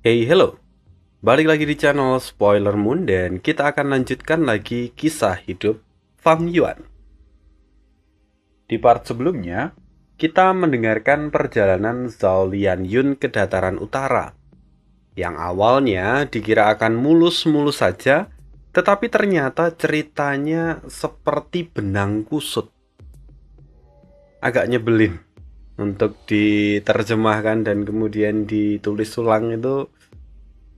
Hey, hello. Balik lagi di channel Spoiler Moon dan kita akan lanjutkan lagi kisah hidup Fang Yuan. Di part sebelumnya, kita mendengarkan perjalanan Zhao Lianyun ke dataran utara. Yang awalnya dikira akan mulus-mulus saja, tetapi ternyata ceritanya seperti benang kusut. Agak nyebelin untuk diterjemahkan dan kemudian ditulis ulang itu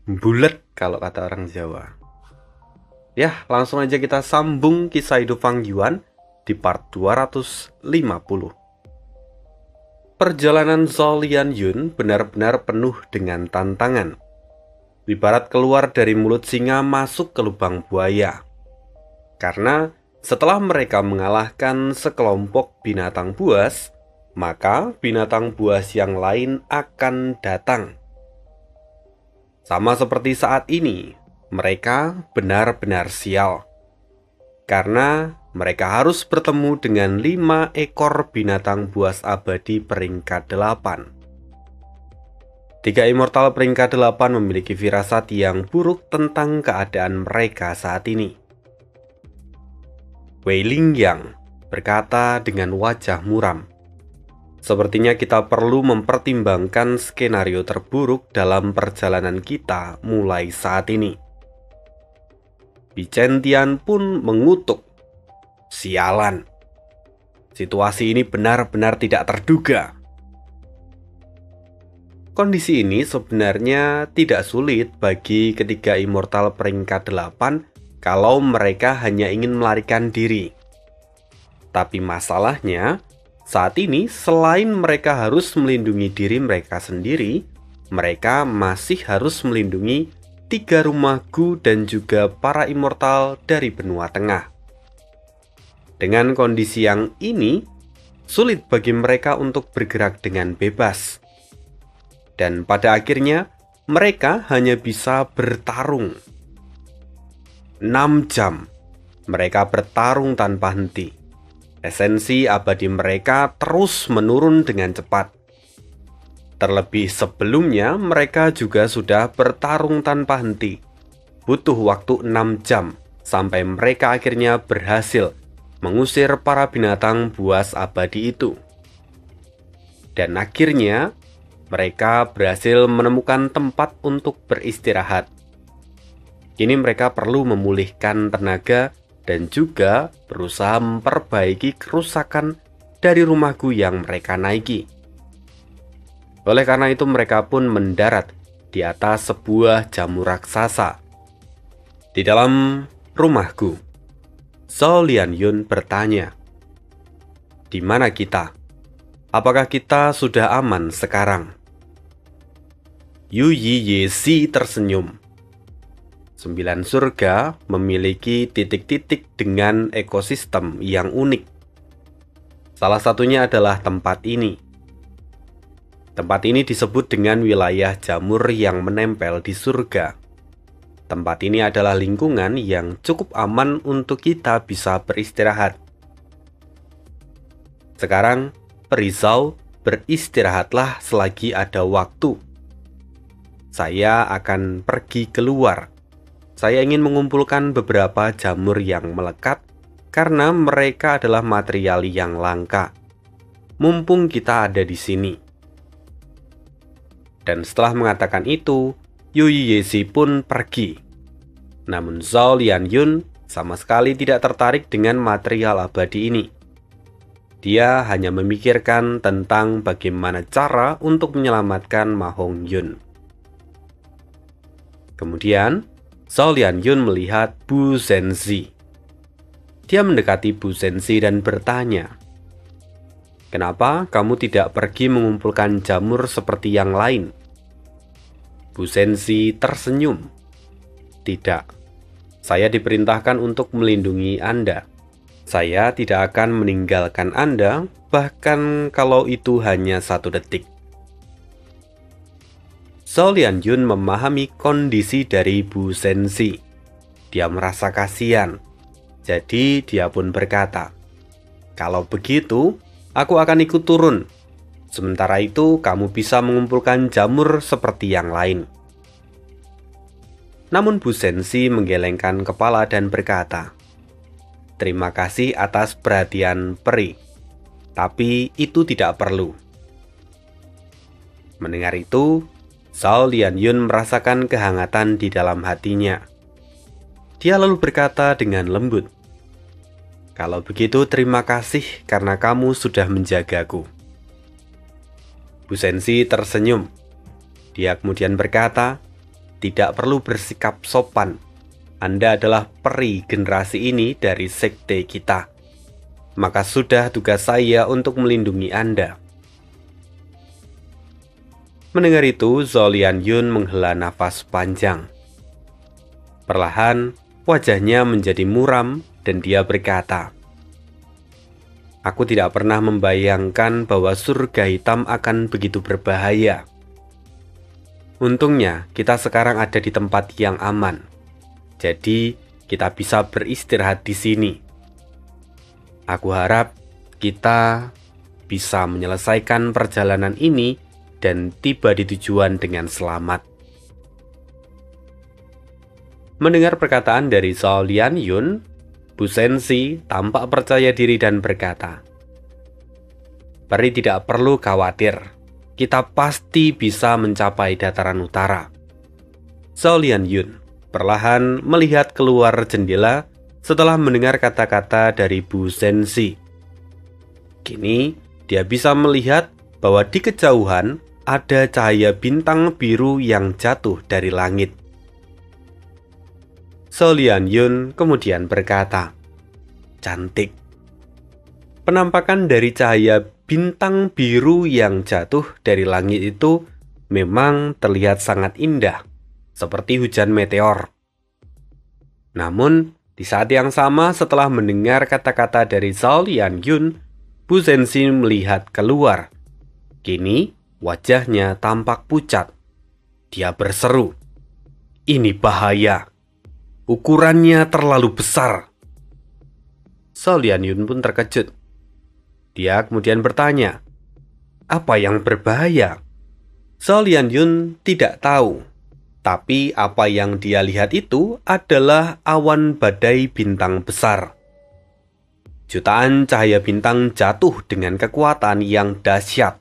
bulet kalau kata orang Jawa. Ya, langsung aja kita sambung kisah hidup Fang Yuan di part 250. Perjalanan Zhao Lianyun benar-benar penuh dengan tantangan. Ibarat keluar dari mulut singa masuk ke lubang buaya. Karena setelah mereka mengalahkan sekelompok binatang buas, maka binatang buas yang lain akan datang. Sama seperti saat ini, mereka benar-benar sial. Karena mereka harus bertemu dengan 5 ekor binatang buas abadi peringkat 8. 3 immortal peringkat 8 memiliki firasat yang buruk tentang keadaan mereka saat ini. Wei Lingyang berkata dengan wajah muram, "Sepertinya kita perlu mempertimbangkan skenario terburuk dalam perjalanan kita mulai saat ini." Bichen Tian pun mengutuk, "Sialan, situasi ini benar-benar tidak terduga." Kondisi ini sebenarnya tidak sulit bagi ketiga immortal peringkat 8 kalau mereka hanya ingin melarikan diri. Tapi masalahnya, saat ini, selain mereka harus melindungi diri mereka sendiri, mereka masih harus melindungi 3 rumah Gu dan juga para immortal dari benua tengah. Dengan kondisi yang ini, sulit bagi mereka untuk bergerak dengan bebas. Dan pada akhirnya, mereka hanya bisa bertarung. 6 jam, mereka bertarung tanpa henti. Esensi abadi mereka terus menurun dengan cepat. Terlebih sebelumnya mereka juga sudah bertarung tanpa henti. Butuh waktu 6 jam sampai mereka akhirnya berhasil mengusir para binatang buas abadi itu. Dan akhirnya mereka berhasil menemukan tempat untuk beristirahat. Kini mereka perlu memulihkan tenaga dan juga berusaha memperbaiki kerusakan dari rumah Gu yang mereka naiki. Oleh karena itu mereka pun mendarat di atas sebuah jamu raksasa. Di dalam rumah Gu, Zhao Lianyun bertanya, "Di mana kita? Apakah kita sudah aman sekarang?" Yu Yixi tersenyum. 9 surga memiliki titik-titik dengan ekosistem yang unik. Salah satunya adalah tempat ini. Tempat ini disebut dengan wilayah jamur yang menempel di surga. Tempat ini adalah lingkungan yang cukup aman untuk kita bisa beristirahat. Sekarang, Perizau, beristirahatlah selagi ada waktu. Saya akan pergi keluar. Saya ingin mengumpulkan beberapa jamur yang melekat karena mereka adalah material yang langka. Mumpung kita ada di sini. Dan setelah mengatakan itu, Yu Yixi pun pergi. Namun Zhao Lianyun sama sekali tidak tertarik dengan material abadi ini. Dia hanya memikirkan tentang bagaimana cara untuk menyelamatkan Ma Hongyun. Kemudian, Zhao Lianyun melihat Bu Zhenzi. Dia mendekati Bu Zhenzi dan bertanya, "Kenapa kamu tidak pergi mengumpulkan jamur seperti yang lain?" Bu Zhenzi tersenyum. "Tidak, saya diperintahkan untuk melindungi Anda. Saya tidak akan meninggalkan Anda, bahkan kalau itu hanya 1 detik." Zhao Lianyun memahami kondisi dari Bu Zhenzi. Dia merasa kasihan. Jadi dia pun berkata, "Kalau begitu, aku akan ikut turun. Sementara itu kamu bisa mengumpulkan jamur seperti yang lain." Namun Bu Sensi menggelengkan kepala dan berkata, "Terima kasih atas perhatian peri, tapi itu tidak perlu." Mendengar itu, Zhao Lianyun merasakan kehangatan di dalam hatinya. Dia lalu berkata dengan lembut, "Kalau begitu terima kasih karena kamu sudah menjagaku." Bu Sensi tersenyum. Dia kemudian berkata, "Tidak perlu bersikap sopan. Anda adalah peri generasi ini dari sekte kita. Maka sudah tugas saya untuk melindungi Anda." Mendengar itu, Zhao Lianyun menghela nafas panjang. Perlahan, wajahnya menjadi muram dan dia berkata, "Aku tidak pernah membayangkan bahwa surga hitam akan begitu berbahaya. Untungnya kita sekarang ada di tempat yang aman. Jadi kita bisa beristirahat di sini. Aku harap kita bisa menyelesaikan perjalanan ini dan tiba di tujuan dengan selamat." Mendengar perkataan dari Zhao Lianyun, Bu Sensi tampak percaya diri dan berkata, "Peri tidak perlu khawatir. Kita pasti bisa mencapai dataran utara." Zhao Lianyun perlahan melihat keluar jendela setelah mendengar kata-kata dari Bu Sensi. Kini dia bisa melihat bahwa di kejauhan ada cahaya bintang biru yang jatuh dari langit. Zhao Lianyun kemudian berkata, "Cantik." Penampakan dari cahaya bintang biru yang jatuh dari langit itu memang terlihat sangat indah, seperti hujan meteor. Namun, di saat yang sama setelah mendengar kata-kata dari Zhao Lianyun, Bu Sensi melihat keluar. Kini, wajahnya tampak pucat. Dia berseru, "Ini bahaya. Ukurannya terlalu besar." Zhao Lianyun pun terkejut. Dia kemudian bertanya, "Apa yang berbahaya?" Zhao Lianyun tidak tahu, tapi apa yang dia lihat itu adalah awan badai bintang besar. Jutaan cahaya bintang jatuh dengan kekuatan yang dahsyat.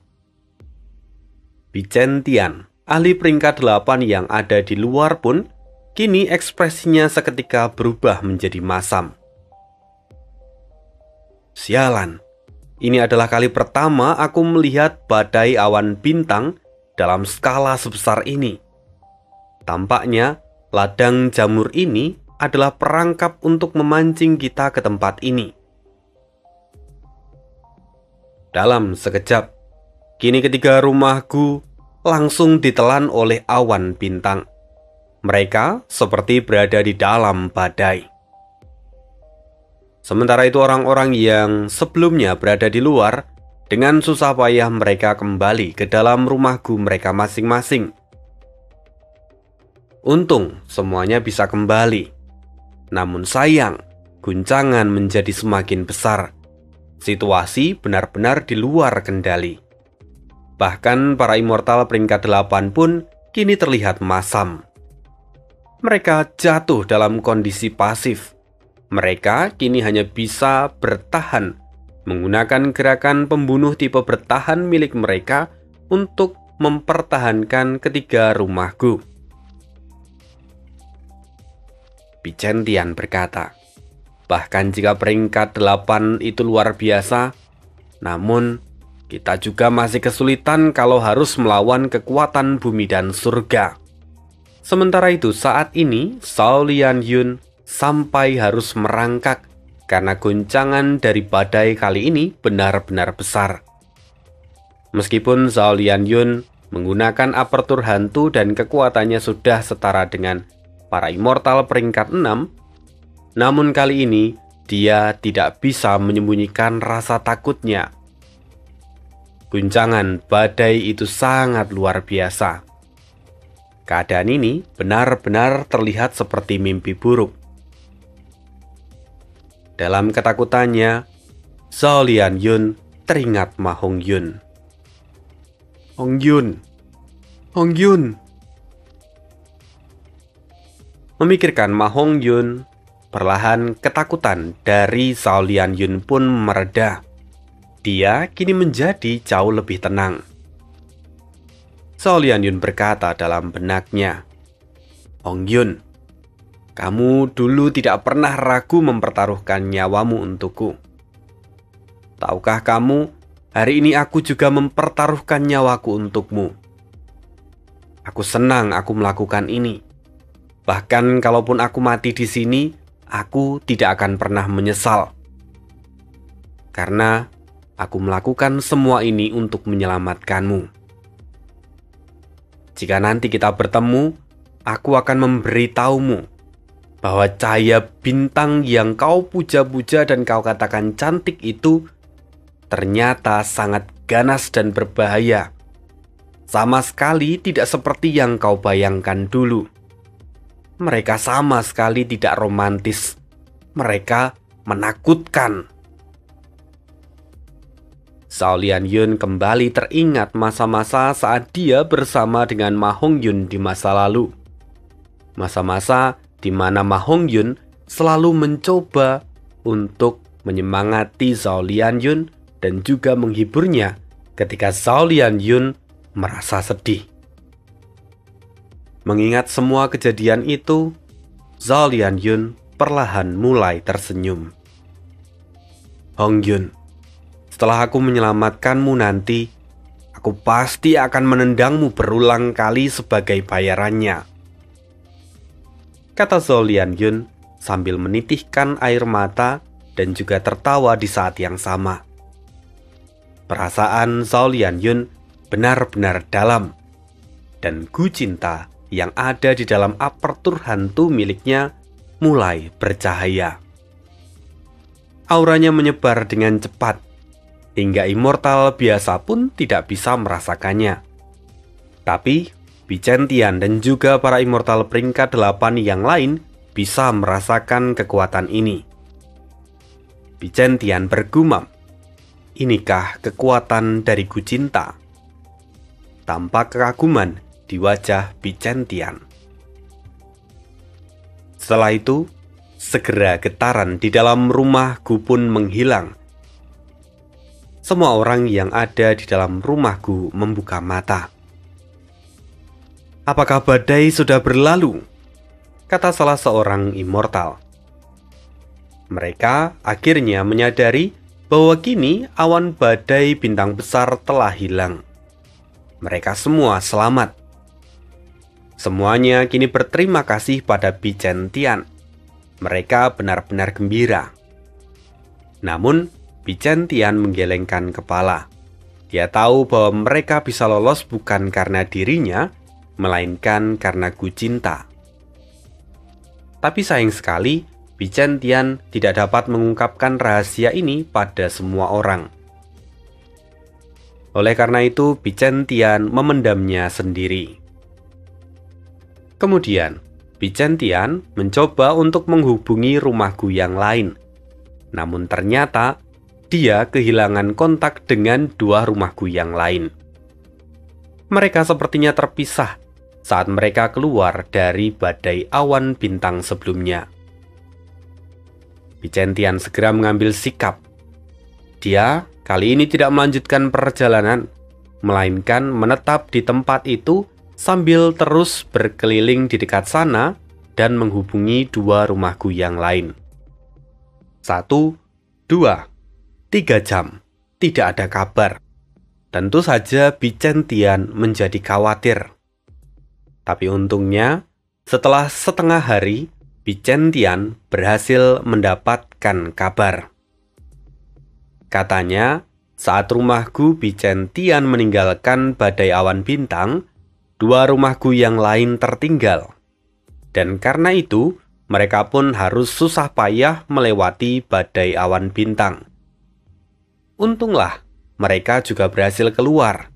Bichen Tian, ahli peringkat 8 yang ada di luar pun, kini ekspresinya seketika berubah menjadi masam. "Sialan, ini adalah kali pertama aku melihat badai awan bintang dalam skala sebesar ini. Tampaknya ladang jamur ini adalah perangkap untuk memancing kita ke tempat ini." Dalam sekejap, kini ketiga rumahku langsung ditelan oleh awan bintang. Mereka seperti berada di dalam badai. Sementara itu orang-orang yang sebelumnya berada di luar, dengan susah payah mereka kembali ke dalam rumahku mereka masing-masing. Untung semuanya bisa kembali. Namun sayang, guncangan menjadi semakin besar. Situasi benar-benar di luar kendali. Bahkan para immortal peringkat 8 pun kini terlihat masam. Mereka jatuh dalam kondisi pasif. Mereka kini hanya bisa bertahan, menggunakan gerakan pembunuh tipe bertahan milik mereka untuk mempertahankan ketiga rumahku. Bichen Tian berkata, "Bahkan jika peringkat 8 itu luar biasa, namun kita juga masih kesulitan kalau harus melawan kekuatan bumi dan surga." Sementara itu saat ini Zhao Lianyun sampai harus merangkak karena goncangan dari badai kali ini benar-benar besar. Meskipun Zhao Lianyun menggunakan apertur hantu dan kekuatannya sudah setara dengan para immortal peringkat 6, namun kali ini dia tidak bisa menyembunyikan rasa takutnya. Guncangan badai itu sangat luar biasa. Keadaan ini benar-benar terlihat seperti mimpi buruk. Dalam ketakutannya, Zhao Lianyun teringat Ma Hongyun. "Hongyun, Hongyun." Memikirkan Ma Hongyun, perlahan ketakutan dari Zhao Lianyun pun mereda. Dia kini menjadi jauh lebih tenang. Zhao Lianyun berkata dalam benaknya, "Hongyun, kamu dulu tidak pernah ragu mempertaruhkan nyawamu untukku. Tahukah kamu, hari ini aku juga mempertaruhkan nyawaku untukmu. Aku senang aku melakukan ini. Bahkan kalaupun aku mati di sini, aku tidak akan pernah menyesal. Karena aku melakukan semua ini untuk menyelamatkanmu. Jika nanti kita bertemu, aku akan memberitahumu bahwa cahaya bintang yang kau puja-puja dan kau katakan cantik itu ternyata sangat ganas dan berbahaya. Sama sekali tidak seperti yang kau bayangkan dulu. Mereka sama sekali tidak romantis. Mereka menakutkan." Zhao Lianyun kembali teringat masa-masa saat dia bersama dengan Ma Hongyun di masa lalu. Masa-masa di mana Ma Hongyun selalu mencoba untuk menyemangati Zhao Lianyun dan juga menghiburnya ketika Zhao Lianyun merasa sedih. Mengingat semua kejadian itu, Zhao Lianyun perlahan mulai tersenyum. "Hongyun, setelah aku menyelamatkanmu nanti, aku pasti akan menendangmu berulang kali sebagai bayarannya," kata Zhao Lianyun sambil menitihkan air mata dan juga tertawa di saat yang sama. Perasaan Zhao Lianyun benar-benar dalam, dan Gu Cinta yang ada di dalam apertur hantu miliknya mulai bercahaya. Auranya menyebar dengan cepat, hingga immortal biasa pun tidak bisa merasakannya. Tapi Bichen Tian dan juga para immortal peringkat 8 yang lain bisa merasakan kekuatan ini. Bichen Tian bergumam, "Inikah kekuatan dari Gu Cinta?" Tampak kekaguman di wajah Bichen Tian. Setelah itu, segera getaran di dalam rumah Gu pun menghilang. Semua orang yang ada di dalam rumah Gu membuka mata. "Apakah badai sudah berlalu?" kata salah seorang immortal. Mereka akhirnya menyadari bahwa kini awan badai bintang besar telah hilang. Mereka semua selamat. Semuanya kini berterima kasih pada Bichen Tian. Mereka benar-benar gembira. Namun, Bichen Tian menggelengkan kepala. Dia tahu bahwa mereka bisa lolos bukan karena dirinya, melainkan karena Gu Cinta. Tapi sayang sekali, Bichen Tian tidak dapat mengungkapkan rahasia ini pada semua orang. Oleh karena itu, Bichen Tian memendamnya sendiri. Kemudian, Bichen Tian mencoba untuk menghubungi rumah Gu yang lain. Namun ternyata, dia kehilangan kontak dengan dua rumah Gu yang lain. Mereka sepertinya terpisah saat mereka keluar dari badai awan bintang sebelumnya. Bichen Tian segera mengambil sikap. Dia kali ini tidak melanjutkan perjalanan, melainkan menetap di tempat itu sambil terus berkeliling di dekat sana dan menghubungi dua rumah Gu yang lain. 1, 2, 3 jam, tidak ada kabar. Tentu saja Bichen Tian menjadi khawatir. Tapi untungnya, setelah setengah hari, Bichen Tian berhasil mendapatkan kabar. Katanya, saat rumah Gu Bichen Tian meninggalkan badai awan bintang, dua rumah Gu yang lain tertinggal. Dan karena itu, mereka pun harus susah payah melewati badai awan bintang. Untunglah, mereka juga berhasil keluar.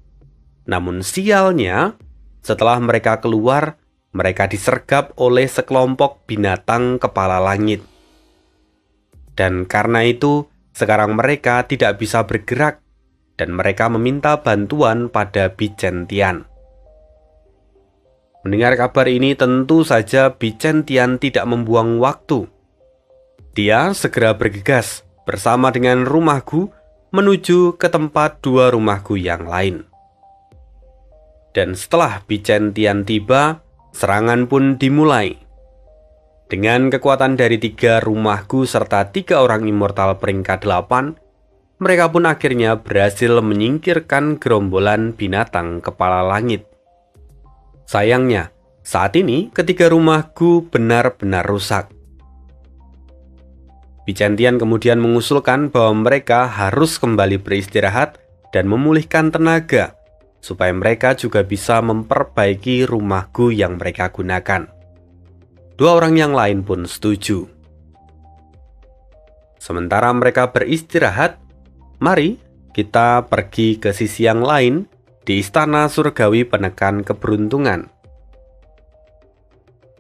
Namun sialnya, setelah mereka keluar, mereka disergap oleh sekelompok binatang kepala langit. Dan karena itu, sekarang mereka tidak bisa bergerak, dan mereka meminta bantuan pada Bichen Tian. Mendengar kabar ini tentu saja Bichen Tian tidak membuang waktu. Dia segera bergegas bersama dengan rumah Gu menuju ke tempat dua rumah Gu yang lain. Dan setelah Bichen Tian tiba, serangan pun dimulai. Dengan kekuatan dari 3 rumah Gu serta 3 orang immortal peringkat 8, mereka pun akhirnya berhasil menyingkirkan gerombolan binatang kepala langit. Sayangnya, saat ini ketiga rumah Gu benar-benar rusak. Bichen Tian kemudian mengusulkan bahwa mereka harus kembali beristirahat dan memulihkan tenaga, supaya mereka juga bisa memperbaiki rumah Gu yang mereka gunakan. 2 orang yang lain pun setuju. Sementara mereka beristirahat, mari kita pergi ke sisi yang lain di Istana Surgawi Penekan Keberuntungan.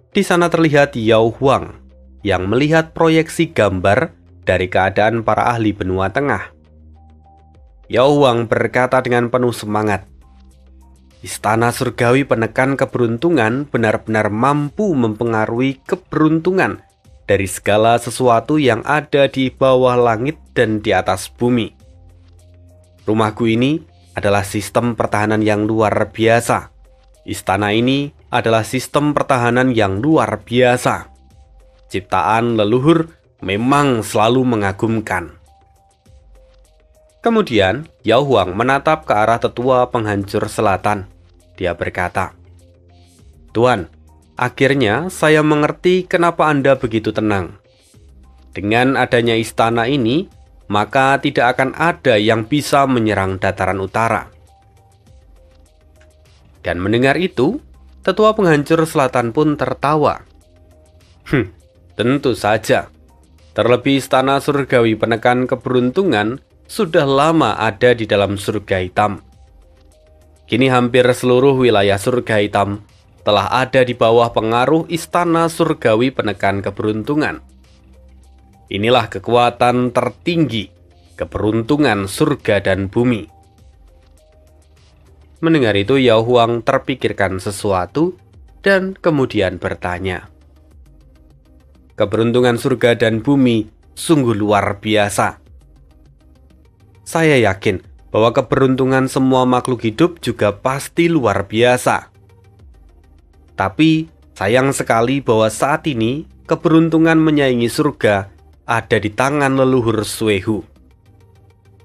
Di sana terlihat Yao Huang yang melihat proyeksi gambar dari keadaan para ahli benua tengah. Yao Huang berkata dengan penuh semangat, "Istana Surgawi Penekan Keberuntungan benar-benar mampu mempengaruhi keberuntungan dari segala sesuatu yang ada di bawah langit dan di atas bumi. Rumahku ini adalah sistem pertahanan yang luar biasa. Istana ini adalah sistem pertahanan yang luar biasa. Ciptaan leluhur memang selalu mengagumkan." Kemudian, Yao Huang menatap ke arah tetua penghancur selatan. Dia berkata, "Tuan, akhirnya saya mengerti kenapa Anda begitu tenang. Dengan adanya istana ini, maka tidak akan ada yang bisa menyerang dataran utara." Dan mendengar itu, tetua penghancur selatan pun tertawa. Tentu saja. Terlebih Istana Surgawi Penekan Keberuntungan sudah lama ada di dalam surga hitam. Kini hampir seluruh wilayah surga hitam telah ada di bawah pengaruh Istana Surgawi Penekan Keberuntungan. Inilah kekuatan tertinggi, keberuntungan surga dan bumi. Mendengar itu, Yao Huang terpikirkan sesuatu dan kemudian bertanya, "Keberuntungan surga dan bumi sungguh luar biasa. Saya yakin bahwa keberuntungan semua makhluk hidup juga pasti luar biasa. Tapi sayang sekali bahwa saat ini keberuntungan menyaingi surga ada di tangan leluhur Suehu.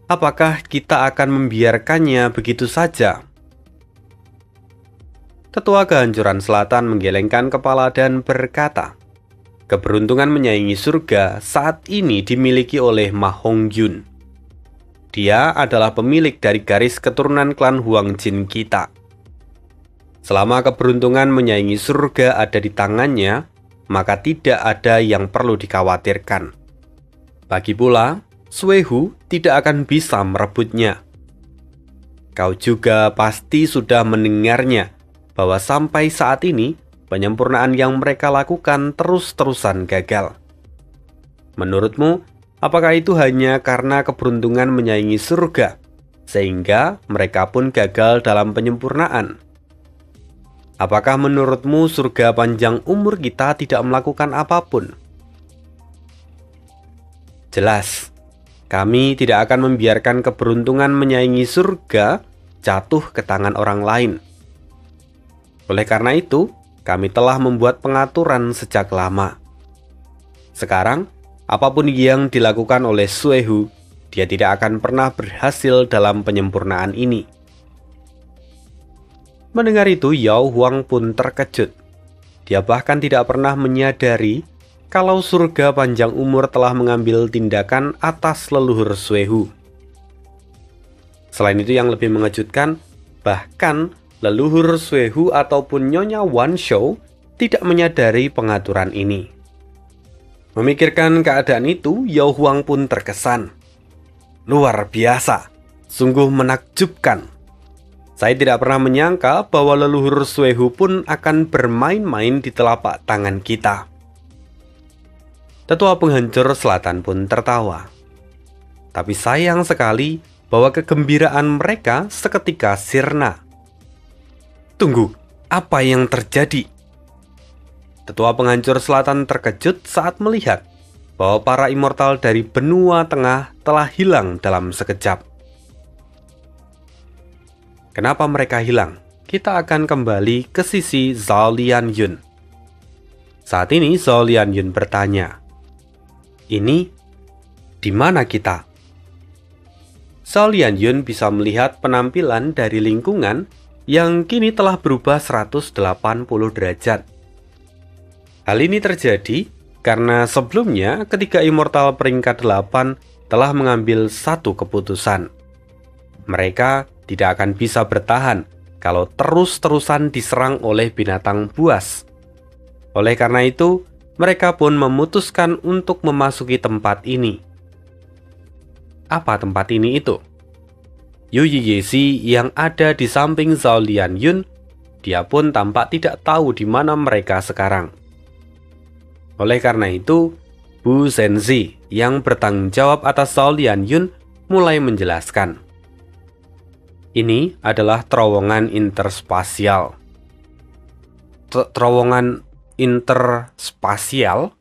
Apakah kita akan membiarkannya begitu saja?" Tetua Kehancuran Selatan menggelengkan kepala dan berkata, "Keberuntungan menyaingi surga saat ini dimiliki oleh Ma Hongyun. Dia adalah pemilik dari garis keturunan klan Huang Jin kita. Selama keberuntungan menyaingi surga ada di tangannya, maka tidak ada yang perlu dikhawatirkan. Bagi pula, Suehu tidak akan bisa merebutnya. Kau juga pasti sudah mendengarnya bahwa sampai saat ini penyempurnaan yang mereka lakukan terus-terusan gagal. Menurutmu, apakah itu hanya karena keberuntungan menyaingi surga, sehingga mereka pun gagal dalam penyempurnaan? Apakah menurutmu surga panjang umur kita tidak melakukan apapun?" Jelas, kami tidak akan membiarkan keberuntungan menyaingi surga jatuh ke tangan orang lain. Oleh karena itu, kami telah membuat pengaturan sejak lama. Sekarang, apapun yang dilakukan oleh Suehu, dia tidak akan pernah berhasil dalam penyempurnaan ini. Mendengar itu, Yao Huang pun terkejut. Dia bahkan tidak pernah menyadari kalau surga panjang umur telah mengambil tindakan atas leluhur Suehu. Selain itu, yang lebih mengejutkan, bahkan leluhur Suehu ataupun Nyonya Wan Shou tidak menyadari pengaturan ini. Memikirkan keadaan itu, Yao Huang pun terkesan. Luar biasa, sungguh menakjubkan. Saya tidak pernah menyangka bahwa leluhur Suehu pun akan bermain-main di telapak tangan kita. Tetua Penghancur Selatan pun tertawa. Tapi sayang sekali bahwa kegembiraan mereka seketika sirna. Tunggu, Apa yang terjadi? Tetua penghancur selatan terkejut saat melihat bahwa para immortal dari benua tengah telah hilang dalam sekejap. Kenapa mereka hilang? Kita akan kembali ke sisi Zhao Lianyun. Saat ini Zhao Lianyun bertanya, "Ini di mana kita?" Zhao Lianyun bisa melihat penampilan dari lingkungan yang kini telah berubah 180 derajat. Hal ini terjadi karena sebelumnya ketiga immortal peringkat 8 telah mengambil satu keputusan. Mereka tidak akan bisa bertahan kalau terus-terusan diserang oleh binatang buas. Oleh karena itu, mereka pun memutuskan untuk memasuki tempat ini. Apa tempat ini itu? Yu Yiyesi yang ada di samping Zhao Lianyun, dia pun tampak tidak tahu di mana mereka sekarang. Oleh karena itu, Bu Zhenzi yang bertanggung jawab atas Zhao Lianyun mulai menjelaskan. Ini adalah terowongan interspasial. Terowongan interspasial?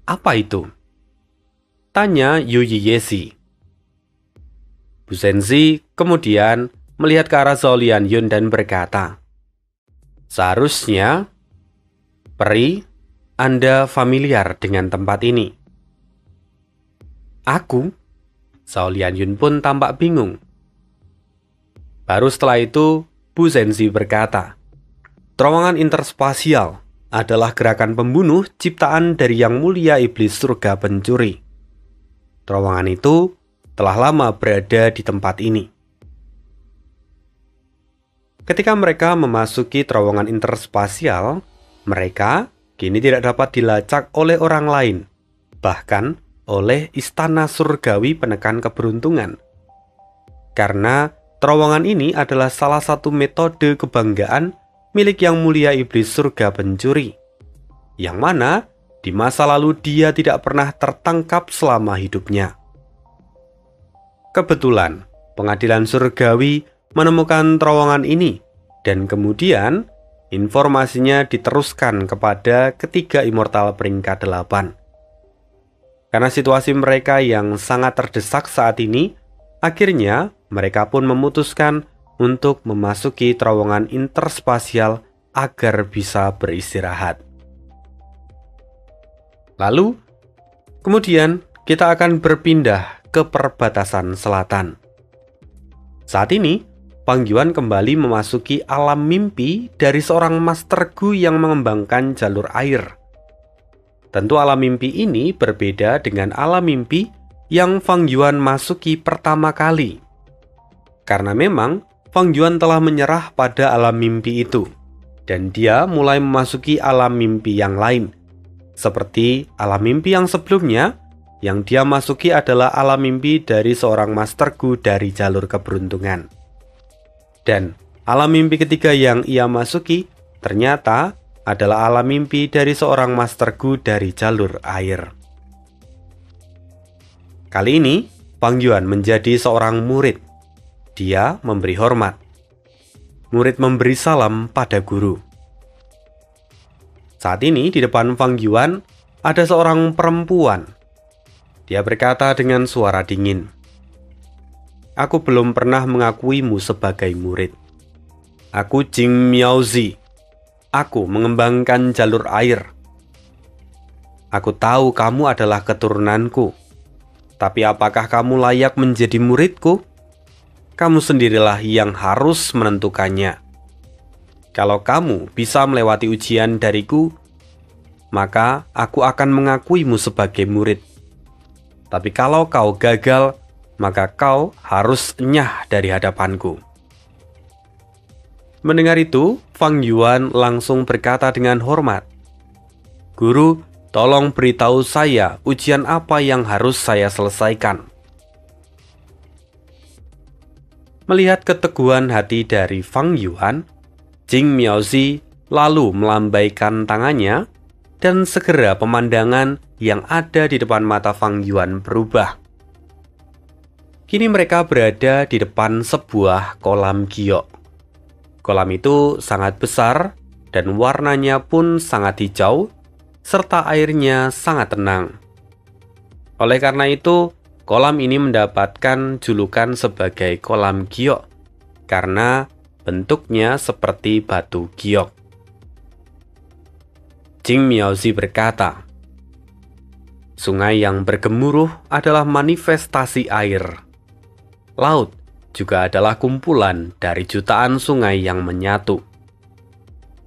Apa itu? Tanya Yu Yiyesi. Bu Zhenzi kemudian melihat ke arah Zhao Lianyun dan berkata, "Seharusnya, Peri, Anda familiar dengan tempat ini." "Aku?" Zhao Lianyun pun tampak bingung. Baru setelah itu, Bu Zhenzi berkata, "Terowongan interspasial adalah gerakan pembunuh ciptaan dari Yang Mulia Iblis Surga Pencuri. Terowongan itu telah lama berada di tempat ini." Ketika mereka memasuki terowongan interspasial, mereka kini tidak dapat dilacak oleh orang lain, bahkan oleh istana surgawi penekan keberuntungan. Karena terowongan ini adalah salah satu metode kebanggaan milik Yang Mulia Iblis Surga Pencuri, yang mana di masa lalu dia tidak pernah tertangkap selama hidupnya. Kebetulan, pengadilan surgawi menemukan terowongan ini, dan kemudian informasinya diteruskan kepada ketiga immortal peringkat 8. Karena situasi mereka yang sangat terdesak saat ini, akhirnya mereka pun memutuskan untuk memasuki terowongan interspasial agar bisa beristirahat. Lalu, kemudian kita akan berpindah ke perbatasan selatan. Saat ini, Fang Yuan kembali memasuki alam mimpi dari seorang Master Gu yang mengembangkan jalur air. Tentu alam mimpi ini berbeda dengan alam mimpi yang Fang Yuan masuki pertama kali. Karena memang Fang Yuan telah menyerah pada alam mimpi itu, dan dia mulai memasuki alam mimpi yang lain. Seperti alam mimpi yang sebelumnya, yang dia masuki adalah alam mimpi dari seorang Master Gu dari jalur keberuntungan. Dan alam mimpi ketiga yang ia masuki ternyata adalah alam mimpi dari seorang Master Gu dari jalur air. Kali ini, Fang Yuan menjadi seorang murid. Dia memberi hormat. Murid memberi salam pada guru. Saat ini di depan Fang Yuan ada seorang perempuan. Dia berkata dengan suara dingin, "Aku belum pernah mengakuimu sebagai murid. Aku Jing Miaozi. Aku mengembangkan jalur air. Aku tahu kamu adalah keturunanku. Tapi apakah kamu layak menjadi muridku? Kamu sendirilah yang harus menentukannya. Kalau kamu bisa melewati ujian dariku, maka aku akan mengakuimu sebagai murid. Tapi kalau kau gagal, maka kau harus enyah dari hadapanku." Mendengar itu, Fang Yuan langsung berkata dengan hormat, "Guru, tolong beritahu saya ujian apa yang harus saya selesaikan." Melihat keteguhan hati dari Fang Yuan, Jing Miaozi lalu melambaikan tangannya dan segera pemandangan yang ada di depan mata Fang Yuan berubah. Kini mereka berada di depan sebuah kolam giok. Kolam itu sangat besar dan warnanya pun sangat hijau, serta airnya sangat tenang. Oleh karena itu, kolam ini mendapatkan julukan sebagai kolam giok, karena bentuknya seperti batu giok. Jing Miaozi berkata, sungai yang bergemuruh adalah manifestasi air. Laut juga adalah kumpulan dari jutaan sungai yang menyatu.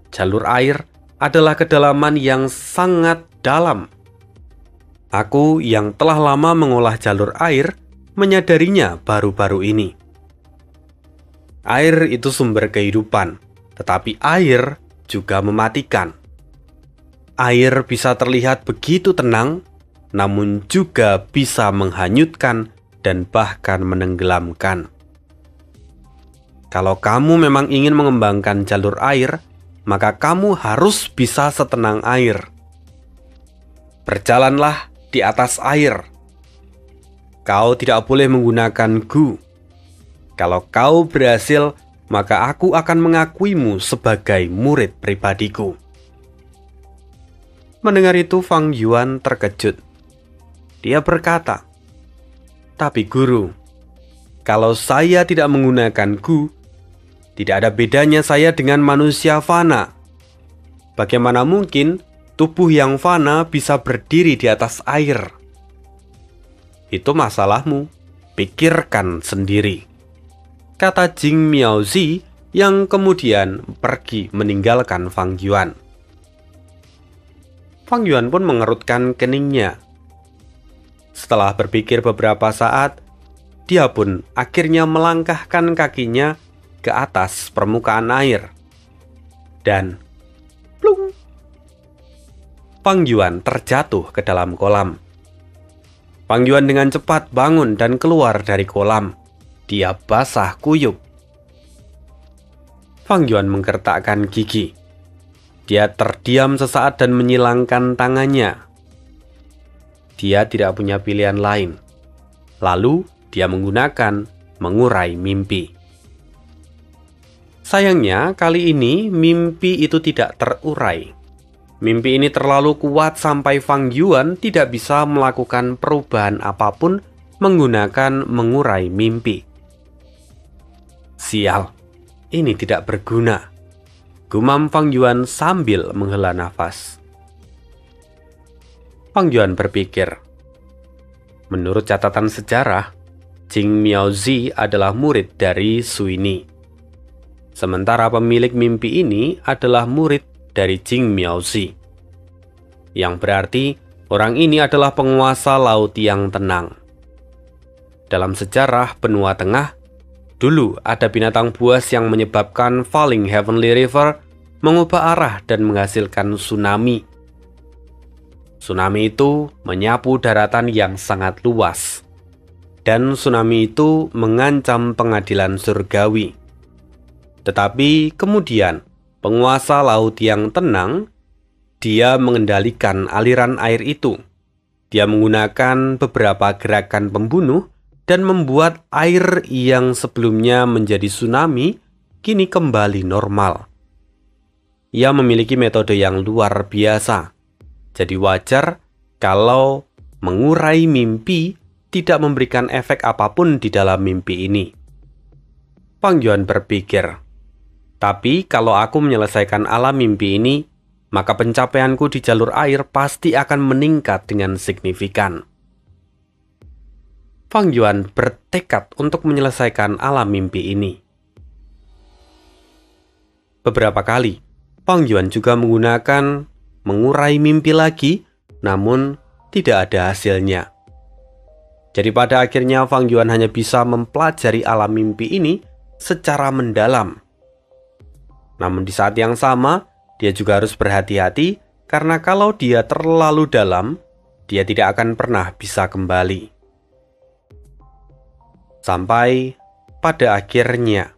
Jalur air adalah kedalaman yang sangat dalam. Aku yang telah lama mengolah jalur air menyadarinya baru-baru ini. Air itu sumber kehidupan, tetapi air juga mematikan. Air bisa terlihat begitu tenang, namun juga bisa menghanyutkan dan bahkan menenggelamkan. Kalau kamu memang ingin mengembangkan jalur air, maka kamu harus bisa setenang air. Berjalanlah di atas air. Kau tidak boleh menggunakan gu. Kalau kau berhasil, maka aku akan mengakuimu sebagai murid pribadiku. Mendengar itu, Fang Yuan terkejut. Dia berkata, tapi guru, kalau saya tidak menggunakan gu, tidak ada bedanya saya dengan manusia fana. Bagaimana mungkin tubuh yang fana bisa berdiri di atas air? Itu masalahmu, pikirkan sendiri, kata Jing Miaozi yang kemudian pergi meninggalkan Fang Yuan. Fang Yuan pun mengerutkan keningnya. Setelah berpikir beberapa saat, dia pun akhirnya melangkahkan kakinya ke atas permukaan air. Dan plung, Fang Yuan terjatuh ke dalam kolam. Fang Yuan dengan cepat bangun dan keluar dari kolam. Dia basah kuyup. Fang Yuan menggertakkan gigi. Dia terdiam sesaat dan menyilangkan tangannya. Dia tidak punya pilihan lain. Lalu dia menggunakan mengurai mimpi. Sayangnya, kali ini mimpi itu tidak terurai. Mimpi ini terlalu kuat sampai Fang Yuan tidak bisa melakukan perubahan apapun menggunakan mengurai mimpi. Sial, ini tidak berguna, gumam Fang Yuan sambil menghela nafas. Fang Yuan berpikir, menurut catatan sejarah, Jing Miaozi adalah murid dari Suini. Sementara pemilik mimpi ini adalah murid dari Jing Miaozi. Yang berarti orang ini adalah penguasa laut yang tenang. Dalam sejarah benua tengah, dulu ada binatang buas yang menyebabkan Falling Heavenly River mengubah arah dan menghasilkan tsunami. Tsunami itu menyapu daratan yang sangat luas. Dan tsunami itu mengancam pengadilan surgawi. Tetapi kemudian, penguasa laut yang tenang, dia mengendalikan aliran air itu. Dia menggunakan beberapa gerakan pembunuh dan membuat air yang sebelumnya menjadi tsunami kini kembali normal. Ia memiliki metode yang luar biasa. Jadi wajar kalau mengurai mimpi tidak memberikan efek apapun di dalam mimpi ini. Fang Yuan berpikir, tapi kalau aku menyelesaikan alam mimpi ini, maka pencapaianku di jalur air pasti akan meningkat dengan signifikan. Fang Yuan bertekad untuk menyelesaikan alam mimpi ini. Beberapa kali, Fang Yuan juga menggunakan mengurai mimpi lagi, namun tidak ada hasilnya. Jadi pada akhirnya Fang Yuan hanya bisa mempelajari alam mimpi ini secara mendalam. Namun di saat yang sama, dia juga harus berhati-hati karena kalau dia terlalu dalam, dia tidak akan pernah bisa kembali. Sampai pada akhirnya,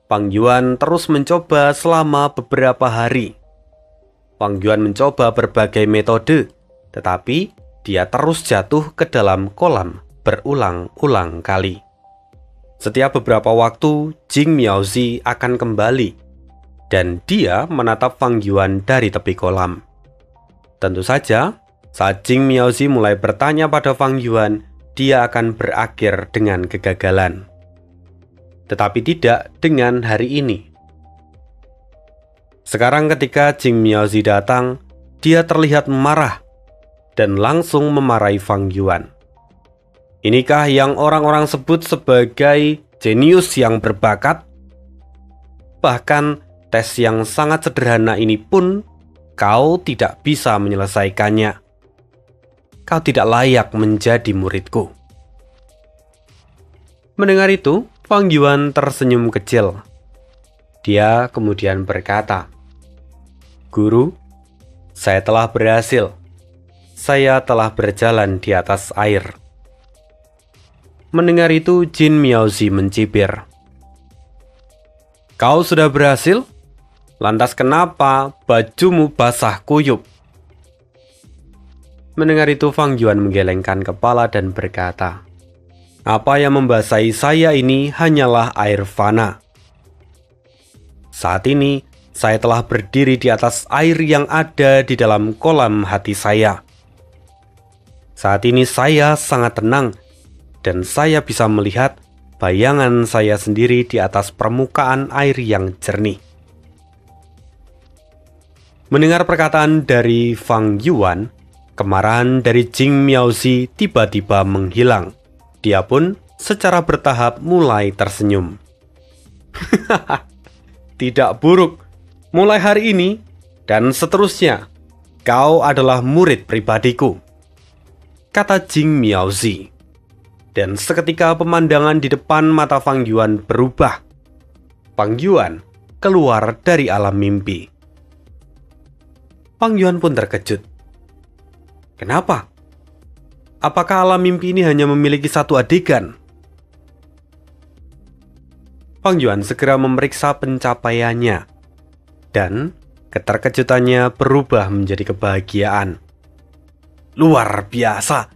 Fang Yuan terus mencoba selama beberapa hari. Fang Yuan mencoba berbagai metode, tetapi dia terus jatuh ke dalam kolam berulang-ulang kali. Setiap beberapa waktu, Jing Miaozi akan kembali. dan dia menatap Fang Yuan dari tepi kolam. Tentu saja, saat Jing Miaozi mulai bertanya pada Fang Yuan, dia akan berakhir dengan kegagalan. Tetapi tidak dengan hari ini. Sekarang ketika Jing Miaozi datang, dia terlihat marah dan langsung memarahi Fang Yuan. Inikah yang orang-orang sebut sebagai jenius yang berbakat? Bahkan tes yang sangat sederhana ini pun kau tidak bisa menyelesaikannya. Kau tidak layak menjadi muridku. Mendengar itu, Fang Yuan tersenyum kecil. Dia kemudian berkata, "Guru, saya telah berhasil. Saya telah berjalan di atas air." Mendengar itu, Jin Miaozi mencibir. "Kau sudah berhasil? Lantas kenapa bajumu basah kuyup?" Mendengar itu, Fang Yuan menggelengkan kepala dan berkata, "Apa yang membasahi saya ini hanyalah air fana. Saat ini, saya telah berdiri di atas air yang ada di dalam kolam hati saya. Saat ini saya sangat tenang, dan saya bisa melihat bayangan saya sendiri di atas permukaan air yang jernih." Mendengar perkataan dari Fang Yuan, kemarahan dari Jing Miaozi tiba-tiba menghilang. Dia pun secara bertahap mulai tersenyum. "Tidak buruk. Mulai hari ini dan seterusnya, kau adalah murid pribadiku," kata Jing Miaozi. Dan seketika pemandangan di depan mata Fang Yuan berubah. Fang Yuan keluar dari alam mimpi. Fang Yuan pun terkejut. Kenapa? Apakah alam mimpi ini hanya memiliki satu adegan? Fang Yuan segera memeriksa pencapaiannya, dan keterkejutannya berubah menjadi kebahagiaan. "Luar biasa!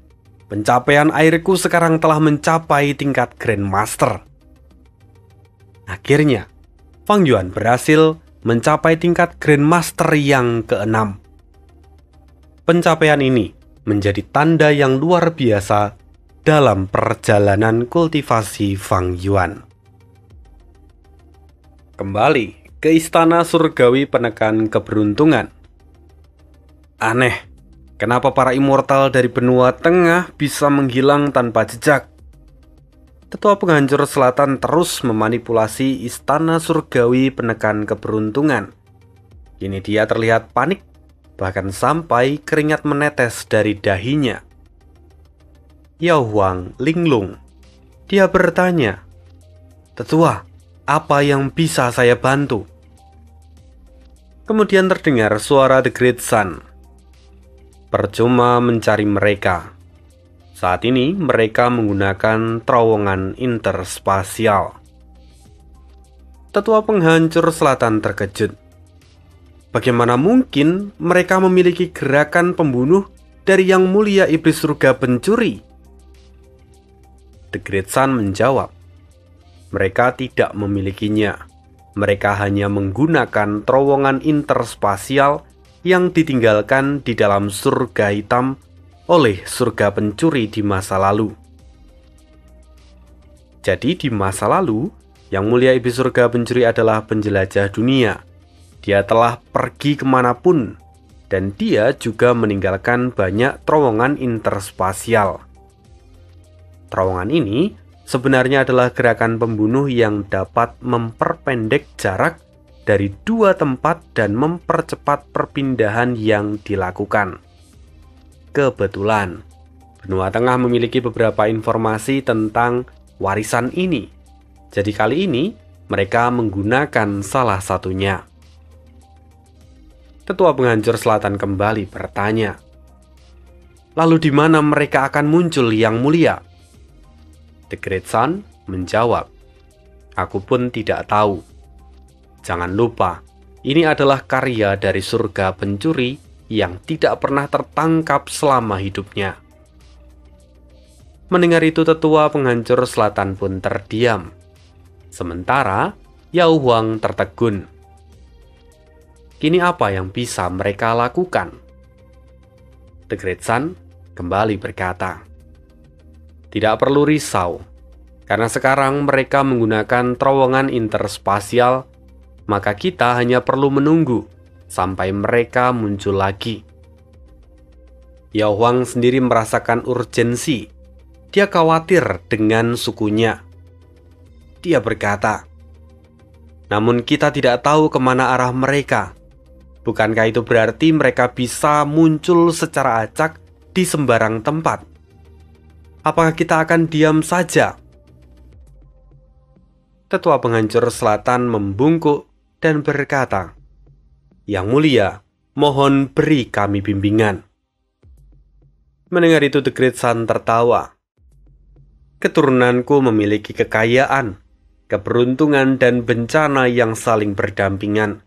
Pencapaian airku sekarang telah mencapai tingkat Grandmaster." Akhirnya, Fang Yuan berhasil mencapai tingkat Grandmaster yang ke-6. Pencapaian ini menjadi tanda yang luar biasa dalam perjalanan kultivasi Fang Yuan. Kembali ke istana surgawi penekan keberuntungan. Aneh, kenapa para immortal dari benua tengah bisa menghilang tanpa jejak? Tetua penghancur selatan terus memanipulasi istana surgawi penekan keberuntungan. Kini dia terlihat panik, bahkan sampai keringat menetes dari dahinya. Yao Huang linglung. Dia bertanya, "Tetua, apa yang bisa saya bantu?" Kemudian terdengar suara The Great Sun. "Percuma mencari mereka. Saat ini mereka menggunakan terowongan interspasial." Tetua penghancur selatan terkejut. Bagaimana mungkin mereka memiliki gerakan pembunuh dari Yang Mulia Iblis Surga Pencuri? The Great Sun menjawab, "Mereka tidak memilikinya. Mereka hanya menggunakan terowongan interspasial yang ditinggalkan di dalam surga hitam oleh surga pencuri di masa lalu." Jadi di masa lalu, Yang Mulia Iblis Surga Pencuri adalah penjelajah dunia. Dia telah pergi kemanapun, dan dia juga meninggalkan banyak terowongan interspasial. Terowongan ini sebenarnya adalah gerakan pembunuh yang dapat memperpendek jarak dari dua tempat dan mempercepat perpindahan yang dilakukan. Kebetulan, benua tengah memiliki beberapa informasi tentang warisan ini. Jadi kali ini, mereka menggunakan salah satunya. Tetua penghancur selatan kembali bertanya, "Lalu di mana mereka akan muncul, Yang Mulia?" The Great Sun menjawab, "Aku pun tidak tahu. Jangan lupa, ini adalah karya dari surga pencuri yang tidak pernah tertangkap selama hidupnya." Mendengar itu, tetua penghancur selatan pun terdiam. Sementara Yao Huang tertegun. Kini apa yang bisa mereka lakukan? The Great Sun kembali berkata, "Tidak perlu risau, karena sekarang mereka menggunakan terowongan interspasial, maka kita hanya perlu menunggu sampai mereka muncul lagi." Yao Huang sendiri merasakan urgensi. Dia khawatir dengan sukunya. Dia berkata, "Namun kita tidak tahu kemana arah mereka. Bukankah itu berarti mereka bisa muncul secara acak di sembarang tempat? Apakah kita akan diam saja?" Tetua penghancur selatan membungkuk dan berkata, "Yang mulia, mohon beri kami bimbingan." Mendengar itu, The Great Sun tertawa. "Keturunanku memiliki kekayaan, keberuntungan, dan bencana yang saling berdampingan.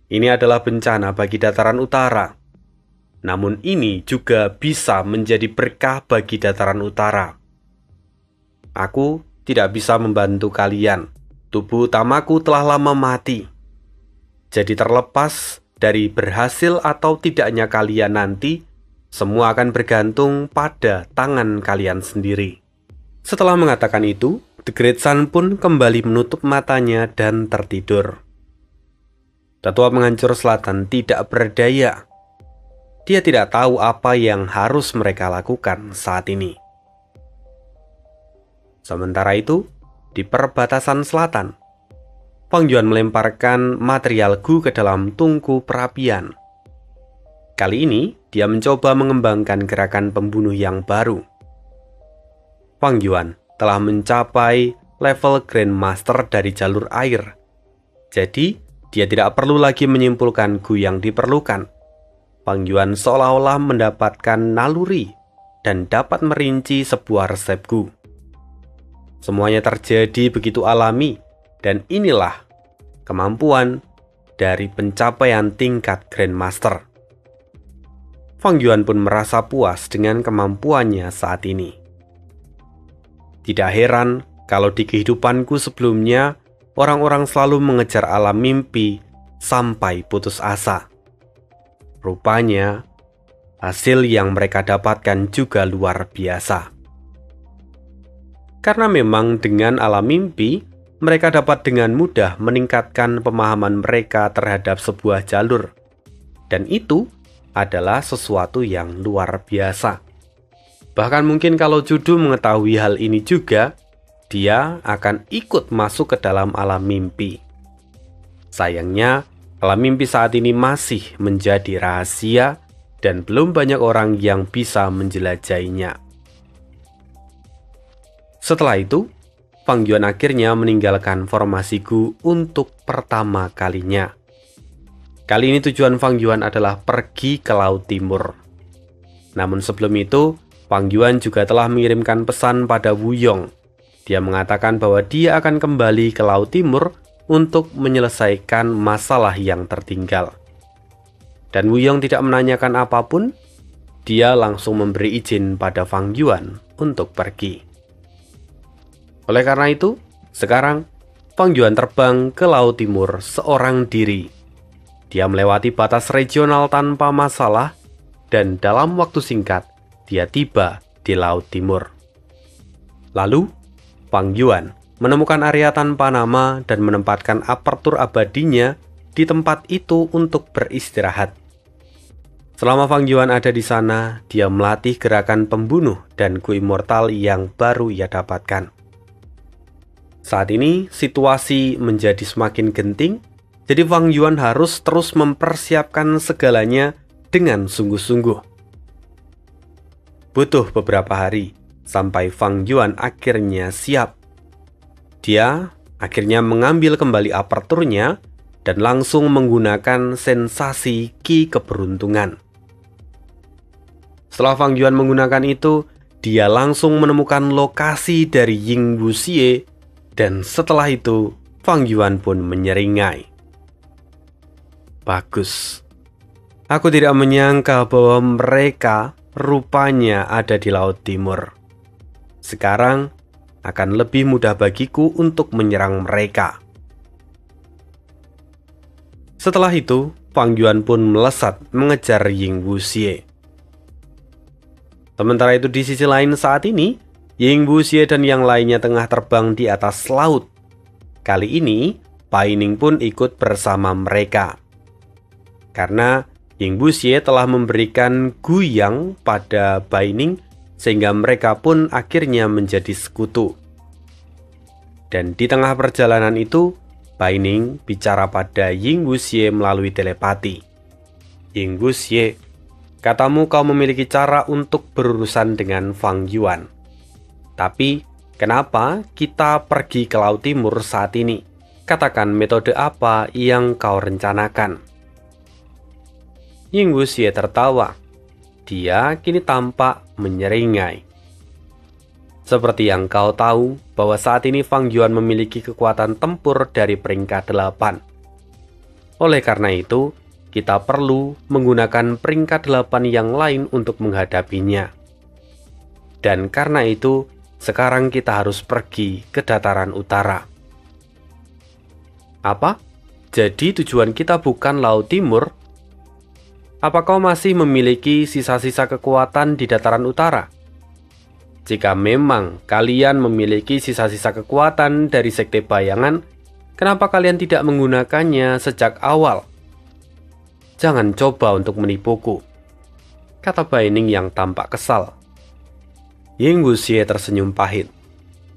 Ini adalah bencana bagi dataran utara. Namun ini juga bisa menjadi berkah bagi dataran utara. Aku tidak bisa membantu kalian. Tubuh utamaku telah lama mati. Jadi terlepas dari berhasil atau tidaknya kalian nanti, semua akan bergantung pada tangan kalian sendiri." Setelah mengatakan itu, The Great Sun pun kembali menutup matanya dan tertidur. Tetua penghancur selatan tidak berdaya. Dia tidak tahu apa yang harus mereka lakukan saat ini. Sementara itu, di perbatasan selatan, Fang Yuan melemparkan material Gu ke dalam tungku perapian. Kali ini, dia mencoba mengembangkan gerakan pembunuh yang baru. Fang Yuan telah mencapai level Grandmaster dari jalur air. Jadi, dia tidak perlu lagi menyimpulkan Gu yang diperlukan. Fang Yuan seolah-olah mendapatkan naluri dan dapat merinci sebuah resep Gu. Semuanya terjadi begitu alami, dan inilah kemampuan dari pencapaian tingkat Grandmaster. Fang Yuan pun merasa puas dengan kemampuannya saat ini. Tidak heran kalau di kehidupanku sebelumnya, orang-orang selalu mengejar alam mimpi sampai putus asa. Rupanya, hasil yang mereka dapatkan juga luar biasa. Karena memang dengan alam mimpi, mereka dapat dengan mudah meningkatkan pemahaman mereka terhadap sebuah jalur. Dan itu adalah sesuatu yang luar biasa. Bahkan mungkin kalau Judu mengetahui hal ini juga, dia akan ikut masuk ke dalam alam mimpi. Sayangnya, alam mimpi saat ini masih menjadi rahasia dan belum banyak orang yang bisa menjelajahinya. Setelah itu, Fang Yuan akhirnya meninggalkan formasi Gu untuk pertama kalinya. Kali ini tujuan Fang Yuan adalah pergi ke Laut Timur. Namun sebelum itu, Fang Yuan juga telah mengirimkan pesan pada Wu Yong. Dia mengatakan bahwa dia akan kembali ke Laut Timur untuk menyelesaikan masalah yang tertinggal. Dan Wu Yong tidak menanyakan apapun, dia langsung memberi izin pada Fang Yuan untuk pergi. Oleh karena itu, sekarang Fang Yuan terbang ke Laut Timur seorang diri. Dia melewati batas regional tanpa masalah, dan dalam waktu singkat, dia tiba di Laut Timur. Lalu, Fang Yuan menemukan area tanpa nama dan menempatkan apertur abadinya di tempat itu untuk beristirahat. Selama Fang Yuan ada di sana, dia melatih gerakan pembunuh dan Gu Immortal yang baru ia dapatkan. Saat ini, situasi menjadi semakin genting, jadi Fang Yuan harus terus mempersiapkan segalanya dengan sungguh-sungguh. Butuh beberapa hari sampai Fang Yuan akhirnya siap. Dia akhirnya mengambil kembali aperturnya dan langsung menggunakan sensasi Ki keberuntungan. Setelah Fang Yuan menggunakan itu, dia langsung menemukan lokasi dari Ying Wuxie, dan setelah itu Fang Yuan pun menyeringai. Bagus. Aku tidak menyangka bahwa mereka rupanya ada di Laut Timur. Sekarang akan lebih mudah bagiku untuk menyerang mereka. Setelah itu, Fang Yuan pun melesat mengejar Ying Wuxie. Sementara itu di sisi lain saat ini, Ying Wuxie dan yang lainnya tengah terbang di atas laut. Kali ini, Bai Ning pun ikut bersama mereka. Karena Ying Wuxie telah memberikan Guiyang pada Bai Ning, sehingga mereka pun akhirnya menjadi sekutu. Dan di tengah perjalanan itu, Bai Ning bicara pada Ying Wuxie melalui telepati. Ying Wuxie, katamu kau memiliki cara untuk berurusan dengan Fang Yuan. Tapi, kenapa kita pergi ke Laut Timur saat ini? Katakan metode apa yang kau rencanakan. Ying Wuxie tertawa. Dia kini tampak menyeringai. Seperti yang kau tahu, bahwa saat ini Fang Yuan memiliki kekuatan tempur dari peringkat 8. Oleh karena itu, kita perlu menggunakan peringkat 8 yang lain untuk menghadapinya. Dan karena itu, sekarang kita harus pergi ke dataran utara. Apa? Jadi tujuan kita bukan Laut Timur? Apa kau masih memiliki sisa-sisa kekuatan di dataran utara? Jika memang kalian memiliki sisa-sisa kekuatan dari Sekte Bayangan, kenapa kalian tidak menggunakannya sejak awal? Jangan coba untuk menipuku, kata Bai Ning yang tampak kesal. Ying Wuxie tersenyum pahit.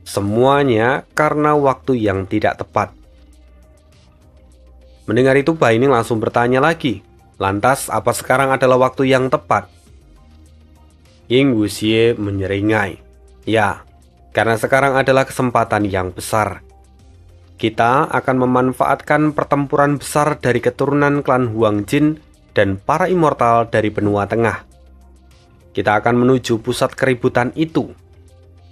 Semuanya karena waktu yang tidak tepat. Mendengar itu Bai Ning langsung bertanya lagi, lantas apa sekarang adalah waktu yang tepat? Ying Wuxie menyeringai. Ya, karena sekarang adalah kesempatan yang besar. Kita akan memanfaatkan pertempuran besar dari keturunan klan Huang Jin dan para immortal dari benua tengah. Kita akan menuju pusat keributan itu.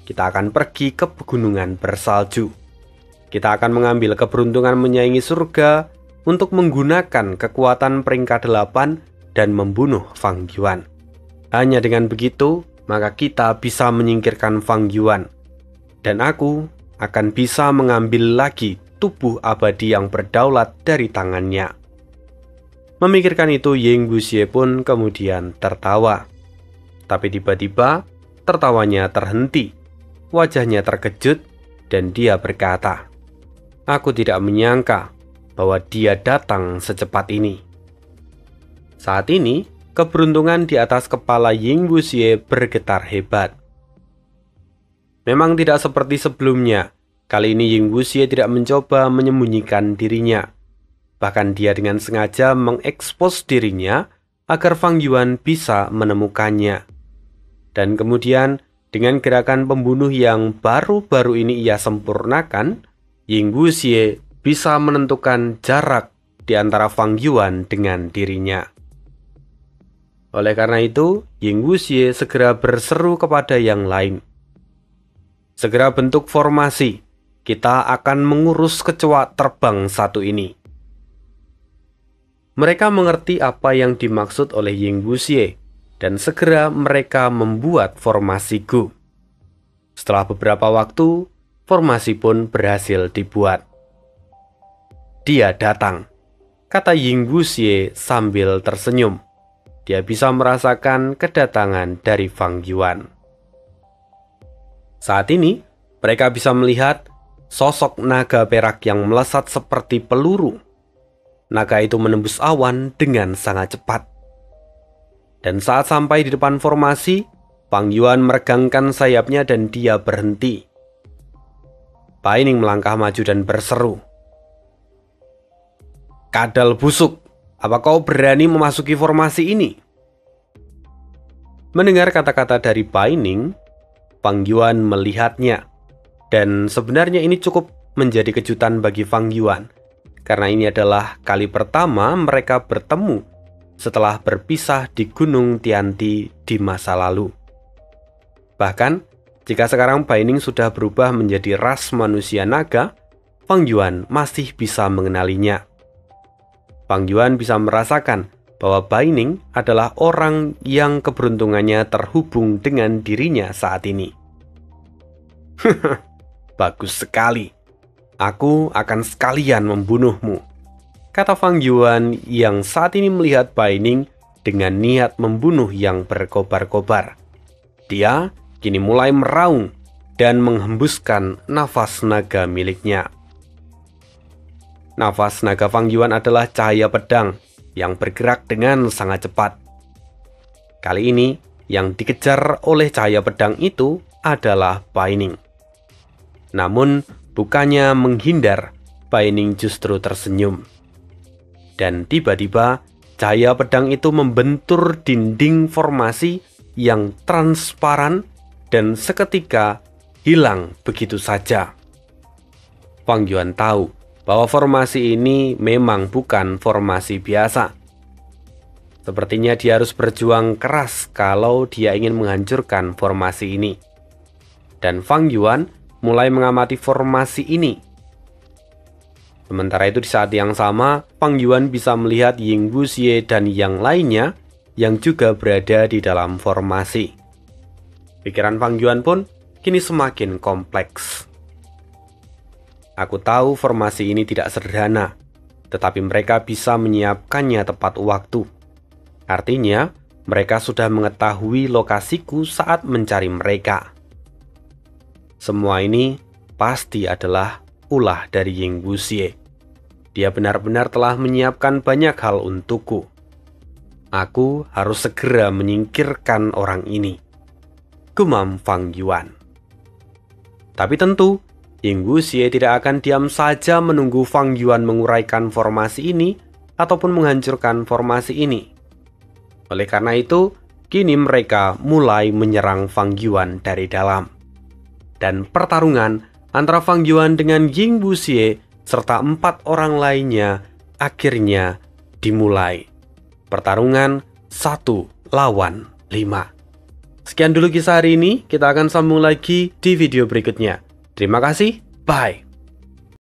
Kita akan pergi ke pegunungan bersalju. Kita akan mengambil keberuntungan menyaingi surga untuk menggunakan kekuatan peringkat 8 dan membunuh Fang Yuan. Hanya dengan begitu, maka kita bisa menyingkirkan Fang Yuan. Dan aku akan bisa mengambil lagi tubuh abadi yang berdaulat dari tangannya. Memikirkan itu, Ying Wuxie pun kemudian tertawa. Tapi tiba-tiba, tertawanya terhenti. Wajahnya terkejut, dan dia berkata, "Aku tidak menyangka bahwa dia datang secepat ini." Saat ini, keberuntungan di atas kepala Ying Wuxie bergetar hebat. Memang tidak seperti sebelumnya. Kali ini Ying Wuxie tidak mencoba menyembunyikan dirinya. Bahkan dia dengan sengaja mengekspos dirinya agar Fang Yuan bisa menemukannya. Dan kemudian dengan gerakan pembunuh yang baru-baru ini ia sempurnakan, Ying Wuxie bisa menentukan jarak di antara Fang Yuan dengan dirinya. Oleh karena itu, Ying Wuxie segera berseru kepada yang lain. "Segera bentuk formasi, kita akan mengurus kecoa terbang satu ini." Mereka mengerti apa yang dimaksud oleh Ying Wuxie, dan segera mereka membuat formasi Gu. Setelah beberapa waktu, formasi pun berhasil dibuat. "Dia datang," kata Ying Wuxie sambil tersenyum. Dia bisa merasakan kedatangan dari Fang Yuan. Saat ini, mereka bisa melihat sosok naga perak yang melesat seperti peluru. Naga itu menembus awan dengan sangat cepat. Dan saat sampai di depan formasi, Fang Yuan meregangkan sayapnya dan dia berhenti. Bai Ning melangkah maju dan berseru, "Kadal busuk, apa kau berani memasuki formasi ini?" Mendengar kata-kata dari Bai Ning, Fang Yuan melihatnya. Dan sebenarnya ini cukup menjadi kejutan bagi Fang Yuan, karena ini adalah kali pertama mereka bertemu setelah berpisah di Gunung Tianti di masa lalu. Bahkan, jika sekarang Bai Ning sudah berubah menjadi ras manusia naga, Fang Yuan masih bisa mengenalinya. Fang Yuan bisa merasakan bahwa Bai Ning adalah orang yang keberuntungannya terhubung dengan dirinya saat ini. "Bagus sekali. Aku akan sekalian membunuhmu," kata Fang Yuan yang saat ini melihat Bai Ning dengan niat membunuh yang berkobar-kobar. Dia kini mulai meraung dan menghembuskan nafas naga miliknya. Nafas naga Fang Yuan adalah cahaya pedang yang bergerak dengan sangat cepat. Kali ini, yang dikejar oleh cahaya pedang itu adalah Bai Ning. Namun, bukannya menghindar, Bai Ning justru tersenyum. Dan tiba-tiba, cahaya pedang itu membentur dinding formasi yang transparan dan seketika hilang begitu saja. Fang Yuan tahu bahwa formasi ini memang bukan formasi biasa. Sepertinya dia harus berjuang keras kalau dia ingin menghancurkan formasi ini. Dan Fang Yuan mulai mengamati formasi ini. Sementara itu di saat yang sama, Fang Yuan bisa melihat Ying Wuxie dan yang lainnya yang juga berada di dalam formasi. Pikiran Fang Yuan pun kini semakin kompleks. Aku tahu formasi ini tidak sederhana, tetapi mereka bisa menyiapkannya tepat waktu. Artinya, mereka sudah mengetahui lokasiku saat mencari mereka. Semua ini pasti adalah ulah dari Ying Wuxie. Dia benar-benar telah menyiapkan banyak hal untukku. Aku harus segera menyingkirkan orang ini, gumam Fang Yuan. Tapi tentu, Ying Wuxie tidak akan diam saja menunggu Fang Yuan menguraikan formasi ini ataupun menghancurkan formasi ini. Oleh karena itu, kini mereka mulai menyerang Fang Yuan dari dalam. Dan pertarungan antara Fang Yuan dengan Ying Wuxie serta 4 orang lainnya akhirnya dimulai. Pertarungan 1 lawan 5. Sekian dulu kisah hari ini, kita akan sambung lagi di video berikutnya. Terima kasih, bye.